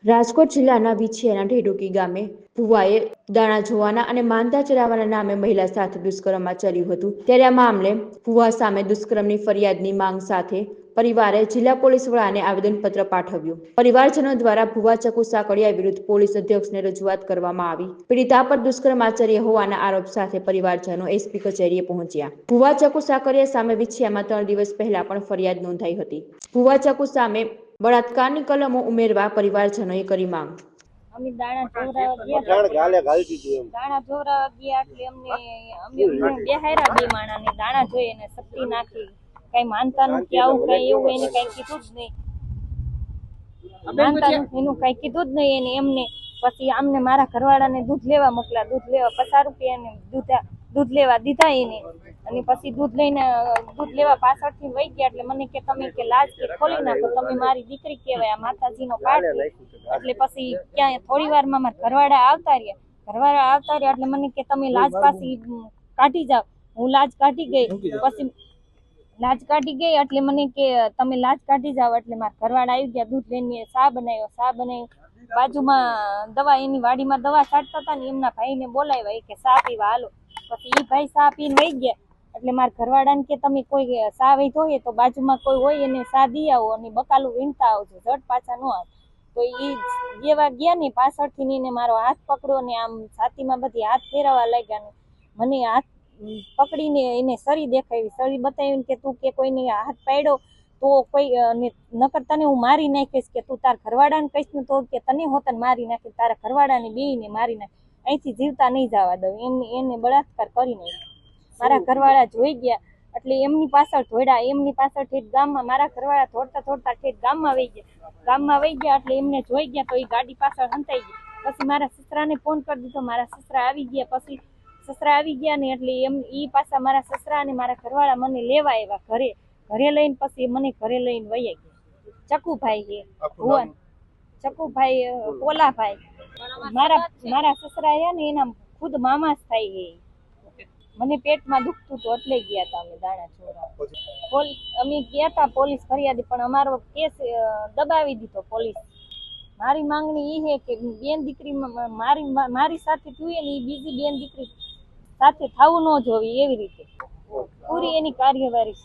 રાજકોટ જિલ્લાના વિછિયાના ઢેડુકી ગામે ભુવાએ દાણા જોવાના અને માનતા ચડાવવાના નામે મહિલા સાથે દુષ્કર્મ આચર્યું હતું। ત્યારે આ મામલે ભુવા સામે દુષ્કર્મની ફરિયાદની માંગ સાથે પરિવારે જિલ્લા પોલીસ વડાને આવેદનપત્ર પાઠવ્યું। પરિવારજનો દ્વારા ભુવા ચકુ સાકળિયા વિરુદ્ધ પોલીસ અધ્યક્ષને રજૂઆત કરવામાં આવી। પીડિતા પર દુષ્કર્મ આચર્ય હોવાના આરોપ સાથે પરિવારજનો એસપી કચેરીએ પહોંચ્યા। ભુવા ચકુ સાકળિયા સામે વિછિયામાં 3 દિવસ પહેલા પણ ફરિયાદ નોંધાઈ હતી। ભુવા ચકુ સામે બળાત્કારની કલમો ઉમેરવા પરિવારજનોએ કરી માંગ। અમે દાણા જોવરાવા ગયા એટલે અમે બેહાયરા બે માણાને દાણા જોઈ અને શક્તિ નાખી કઈ માનતાનું કે આવું કઈ એવું એને કઈ કીધું જ નહીં। માનતાનું એનું કઈ કીધું જ નહીં એને એમને। પછી આમને મારા ઘરવાળાને દૂધ લેવા મોકલા, દૂધ લેવા 50 રૂપિયા દૂધ લેવા દીધા એને। અને પછી દૂધ લેવા પાછળથી વહી ગયા એટલે મને કે તમે કે લાજ કે ખોલી નાખો, તમે મારી દીકરી કહેવાય, આ માતાજીનો પાઠ। એટલે પછી ક્યાં થોડી વારમાં મારા ઘરવાળા આવતા રહ્યા એટલે મને કે તમે લાજ પાછી કાઢી જાઓ। હું લાજ કાઢી ગઈ, પછી લાજ કાઢી ગઈ એટલે મને કે તમે લાજ કાઢી જાઓ એટલે મારા ઘરવાળા આવી ગયા, દૂધ લઈને ચા બનાવ્યો। બાજુમાં દવા એની વાડીમાં દવા છાંટતા હતા ને એમના ભાઈને બોલાવ્યા કે ચા પીવા હાલો। પછી એ ભાઈ ચા પીને વહી ગયા એટલે મારા ઘરવાળાને કે તમે કોઈ ચા વહી હોય તો બાજુમાં કોઈ હોય એને ચા દી આવો અને બકાલું વીણતા આવજો, ઝટ પાછા ન આવે। તો એ જેવા ગયા ને પાછળથી એને મારો હાથ પકડ્યો ને આમ છાતીમાં બધી હાથ ફેરવવા લાગ્યા ને મને હાથ પકડીને એને સરી દેખાવી, સરી બતાવીને કે તું કે કોઈને હાથ પાડ્યો તો કોઈ નકર તને હું મારી નાખીશ, કે તું તાર ઘરવાળાને કહીશ ને તો કે તને હોતને મારી નાખીશ, તારા ઘરવાળાને બેયને મારી નાખીશ, અહીંથી જીવતા નહીં જવા દઉં। એને બળાત્કાર કરી નાખ્યો। મારા ઘરવાળા જોઈ ગયા એટલે એમની પાછળ દોડ્યા, એમની પાછળ ઠેઠ ગામમાં મારા ઘરવાળા દોડતા ઠેઠ ગામમાં વહી ગયા એટલે એમને જોઈ ગયા તો એ ગાડી પાછળ હંતાઈ ગઈ। પછી મારા સસરાને ફોન કરી દીધો, મારા સસરા આવી ગયા। પછી સસરા આવી ગયા ને એટલે એ પાછા મારા સસરા અને મારા ઘરવાળા મને લેવા આવ્યા ઘરે લઈને, પછી મને ઘરે લઈને વહી ગયા। ચકુભાઈ છે ચકુભાઈ પોલાભાઈ મારા સસરા રહ્યા ને એના ખુદ મામા જ થાય છે। મને પેટમાં દુખતું હતું એટલે ગયા હતા અમે દાણા ચોરાવા। અમે ગયા હતા પોલીસ ફરિયાદી પણ અમારો કેસ દબાવી દીધો પોલીસ। મારી માંગણી એ છે કે બેન દીકરી મારી સાથે થયું ને એ બીજી બેન દીકરી સાથે થવું ન જોવી, એવી રીતે પૂરી એની કાર્યવાહી